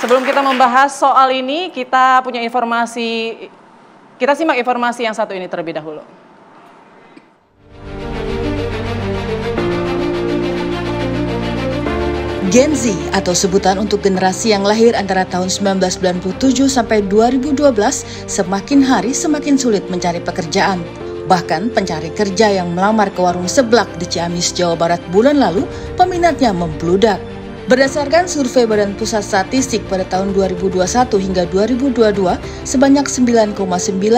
Sebelum kita membahas soal ini, kita punya informasi, kita simak informasi yang satu ini terlebih dahulu. Gen Z atau sebutan untuk generasi yang lahir antara tahun 1997 sampai 2012 semakin hari semakin sulit mencari pekerjaan. Bahkan pencari kerja yang melamar ke warung seblak di Ciamis, Jawa Barat bulan lalu, peminatnya membludak. Berdasarkan survei Badan Pusat Statistik pada tahun 2021 hingga 2022, sebanyak 9,9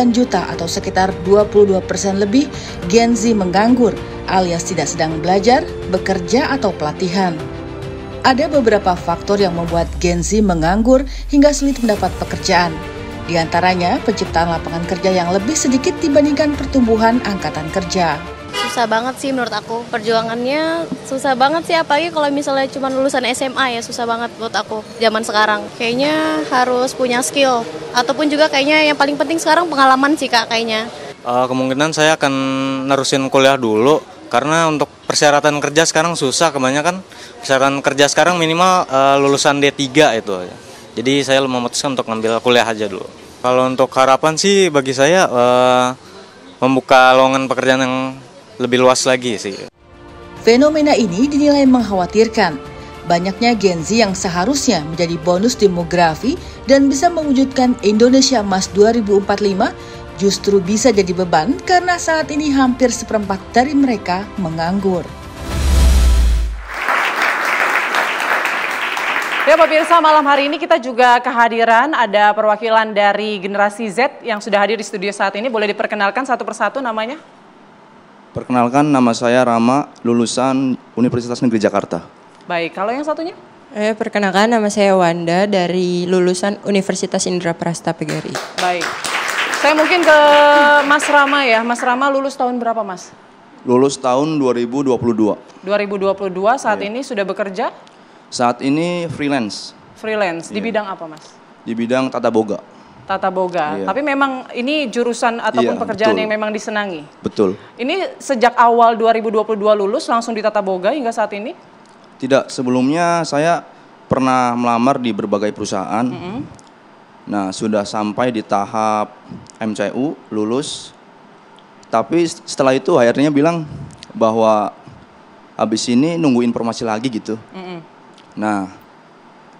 juta atau sekitar 22% lebih Gen Z menganggur alias tidak sedang belajar, bekerja atau pelatihan. Ada beberapa faktor yang membuat Gen Z menganggur hingga sulit mendapat pekerjaan. Di antaranya, penciptaan lapangan kerja yang lebih sedikit dibandingkan pertumbuhan angkatan kerja. Susah banget sih menurut aku, perjuangannya susah banget sih, apalagi kalau misalnya cuma lulusan SMA ya susah banget menurut aku zaman sekarang. Kayaknya harus punya skill, ataupun juga kayaknya yang paling penting sekarang pengalaman sih Kak kayaknya. Kemungkinan saya akan nerusin kuliah dulu, karena untuk persyaratan kerja sekarang susah, kebanyakan persyaratan kerja sekarang minimal lulusan D3 itu. Jadi saya memutuskan untuk ngambil kuliah aja dulu. Kalau untuk harapan sih bagi saya membuka lowongan pekerjaan yang lebih luas lagi sih. Fenomena ini dinilai mengkhawatirkan. Banyaknya Gen Z yang seharusnya menjadi bonus demografi dan bisa mewujudkan Indonesia Emas 2045 justru bisa jadi beban karena saat ini hampir seperempat dari mereka menganggur. Ya pemirsa, malam hari ini kita juga kehadiran ada perwakilan dari generasi Z yang sudah hadir di studio saat ini. Boleh diperkenalkan satu persatu namanya? Perkenalkan, nama saya Rama, lulusan Universitas Negeri Jakarta. Baik, kalau yang satunya? Perkenalkan, nama saya Wanda dari lulusan Universitas Indraprasta PGRI. Baik, saya mungkin ke Mas Rama ya. Mas Rama lulus tahun berapa Mas? Lulus tahun 2022. 2022, saat ini sudah bekerja? Saat ini freelance. Freelance, di bidang apa Mas? Di bidang tata boga. Tata boga, tapi memang ini jurusan ataupun pekerjaan yang memang disenangi? Betul. Ini sejak awal 2022 lulus langsung di tata boga hingga saat ini? Tidak, sebelumnya saya pernah melamar di berbagai perusahaan. Nah, sudah sampai di tahap MCU, lulus. Tapi setelah itu akhirnya bilang bahwa habis ini nunggu informasi lagi gitu. Nah,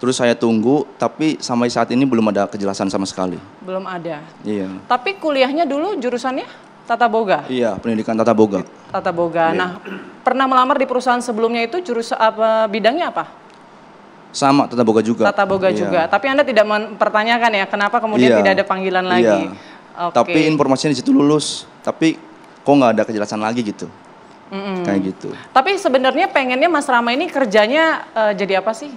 terus saya tunggu, tapi sampai saat ini belum ada kejelasan sama sekali. Belum ada? Iya. Tapi kuliahnya dulu jurusannya tata boga? Iya, pendidikan tata boga. Tata boga. Iya. Nah, pernah melamar di perusahaan sebelumnya itu jurusan apa, bidangnya apa? Sama, tata boga juga. Tata boga juga. Tapi Anda tidak mempertanyakan ya, kenapa kemudian tidak ada panggilan lagi? Oke. Tapi informasinya di situ lulus, tapi kok nggak ada kejelasan lagi gitu. Kayak gitu. Tapi sebenarnya pengennya Mas Rama ini kerjanya jadi apa sih?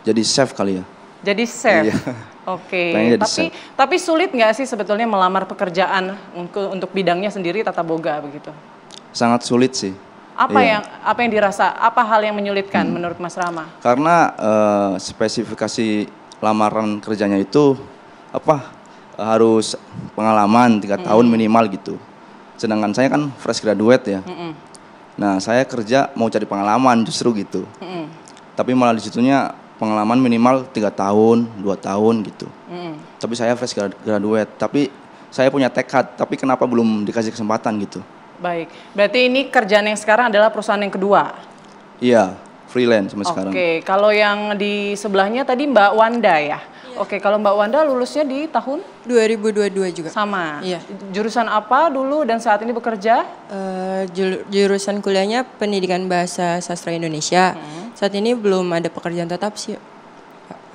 Jadi chef kali ya. Jadi chef. Iya. Oke. Tapi sulit nggak sih sebetulnya melamar pekerjaan untuk bidangnya sendiri tata boga begitu? Sangat sulit sih. Apa yang dirasa? Apa hal yang menyulitkan menurut Mas Rama? Karena spesifikasi lamaran kerjanya itu harus pengalaman 3 tahun minimal gitu. Sedangkan saya kan fresh graduate ya. Nah, saya kerja mau cari pengalaman justru gitu. Tapi malah di situnya pengalaman minimal 3 tahun, 2 tahun gitu. Tapi saya fresh graduate, tapi saya punya tekad, tapi kenapa belum dikasih kesempatan gitu. Baik, berarti ini kerjaan yang sekarang adalah perusahaan yang kedua? Iya, freelance sampai sekarang. Oke, kalau yang di sebelahnya tadi Mbak Wanda ya? Oke, kalau Mbak Wanda lulusnya di tahun? 2022 juga. Sama? Iya. Jurusan apa dulu dan saat ini bekerja? Jurusan kuliahnya Pendidikan Bahasa Sastra Indonesia. Saat ini belum ada pekerjaan tetap sih.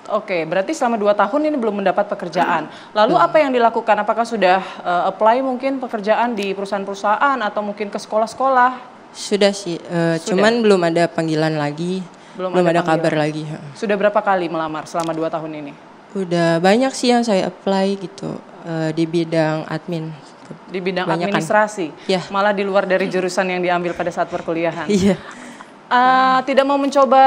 Oke, berarti selama 2 tahun ini belum mendapat pekerjaan. Lalu apa yang dilakukan? Apakah sudah apply mungkin pekerjaan di perusahaan-perusahaan atau mungkin ke sekolah-sekolah? Sudah sih, cuman belum ada panggilan lagi. Belum ada kabar lagi. Sudah berapa kali melamar selama 2 tahun ini? Udah banyak sih yang saya apply gitu, di bidang admin. Di bidang administrasi? Ya. Malah di luar dari jurusan yang diambil pada saat perkuliahan? Iya. Tidak mau mencoba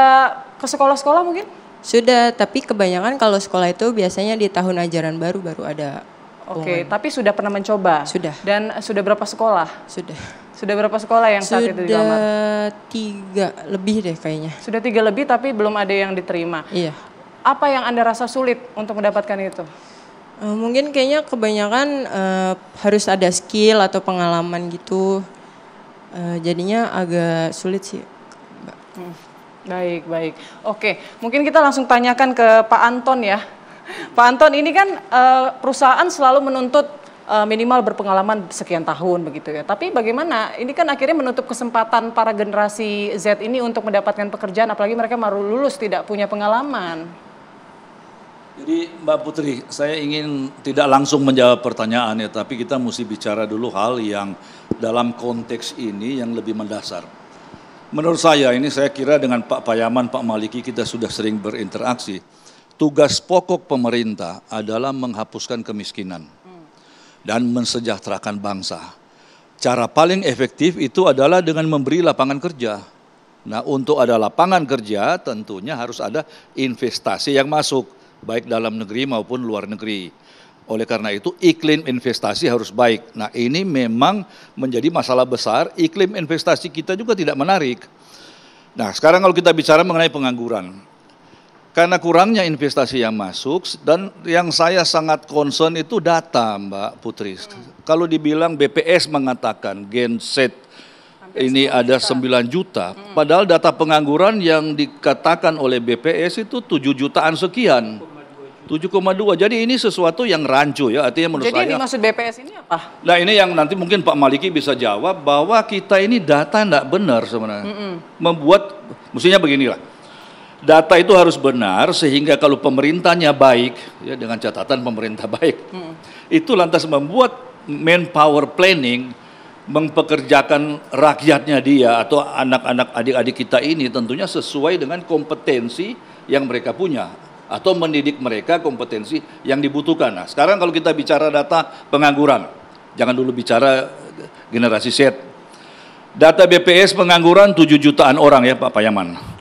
ke sekolah-sekolah mungkin? Sudah, tapi kebanyakan kalau sekolah itu biasanya di tahun ajaran baru ada. Oke, tapi sudah pernah mencoba? Sudah. Dan sudah berapa sekolah? Sudah. Sudah berapa sekolah yang saat itu dilamar? Sudah 3 lebih deh kayaknya. Sudah 3 lebih tapi belum ada yang diterima? Iya. apa yang Anda rasa sulit untuk mendapatkan itu? Mungkin kayaknya kebanyakan harus ada skill atau pengalaman gitu. Jadinya agak sulit sih, Mbak. Baik, baik. Oke, mungkin kita langsung tanyakan ke Pak Anton ya. Pak Anton, ini kan perusahaan selalu menuntut minimal berpengalaman sekian tahun begitu ya. Tapi bagaimana? Ini kan akhirnya menutup kesempatan para generasi Z ini untuk mendapatkan pekerjaan, apalagi mereka baru lulus tidak punya pengalaman. Jadi Mbak Putri, saya ingin tidak langsung menjawab pertanyaannya, tapi kita mesti bicara dulu hal yang dalam konteks ini yang lebih mendasar. Menurut saya, ini saya kira dengan Pak Payaman, Pak Maliki kita sudah sering berinteraksi. Tugas pokok pemerintah adalah menghapuskan kemiskinan dan mensejahterakan bangsa. Cara paling efektif itu adalah dengan memberi lapangan kerja. Nah, untuk ada lapangan kerja tentunya harus ada investasi yang masuk, baik dalam negeri maupun luar negeri. Oleh karena itu iklim investasi harus baik. Nah, ini memang menjadi masalah besar, iklim investasi kita juga tidak menarik. Nah, sekarang kalau kita bicara mengenai pengangguran, karena kurangnya investasi yang masuk, dan yang saya sangat concern itu data, Mbak Putri. Kalau dibilang BPS mengatakan Gen Z ini ada 9 juta, padahal data pengangguran yang dikatakan oleh BPS itu 7 jutaan sekian. 7,2. Jadi ini sesuatu yang rancu ya, artinya menurut saya. Jadi yang dimaksud BPS ini apa? Nah, ini yang nanti mungkin Pak Maliki bisa jawab bahwa kita ini data tidak benar sebenarnya. Membuat, mestinya beginilah. Data itu harus benar sehingga kalau pemerintahnya baik, ya dengan catatan pemerintah baik, itu lantas membuat manpower planning, mempekerjakan rakyatnya dia atau anak-anak adik-adik kita ini tentunya sesuai dengan kompetensi yang mereka punya, atau mendidik mereka kompetensi yang dibutuhkan. Nah, sekarang kalau kita bicara data pengangguran, jangan dulu bicara generasi Z. Data BPS pengangguran 7 jutaan orang ya Pak Payaman.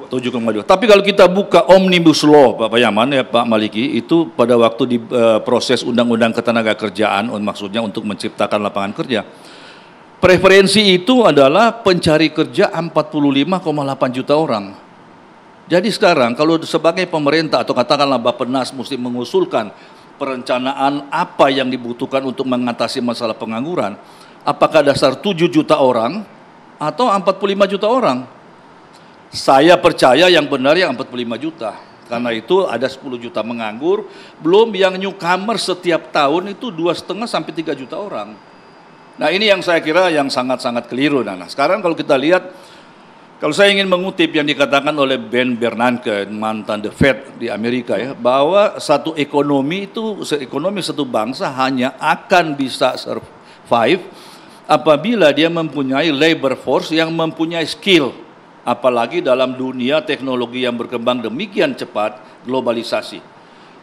7,2. Tapi kalau kita buka Omnibus Law Pak Payaman ya Pak Maliki, itu pada waktu di proses Undang-Undang Ketenagakerjaan, maksudnya untuk menciptakan lapangan kerja. Preferensi itu adalah pencari kerja 45,8 juta orang. Jadi sekarang kalau sebagai pemerintah atau katakanlah Bappenas mesti mengusulkan perencanaan apa yang dibutuhkan untuk mengatasi masalah pengangguran, apakah dasar 7 juta orang atau 45 juta orang? Saya percaya yang benar yang 45 juta. Karena itu ada 10 juta menganggur, belum yang newcomer setiap tahun itu 2,5 sampai 3 juta orang. Nah, ini yang saya kira yang sangat-sangat keliru. Nah, sekarang kalau kita lihat, kalau saya ingin mengutip yang dikatakan oleh Ben Bernanke, mantan The Fed di Amerika ya, bahwa satu ekonomi satu bangsa hanya akan bisa survive apabila dia mempunyai labor force yang mempunyai skill. Apalagi dalam dunia teknologi yang berkembang demikian cepat, globalisasi.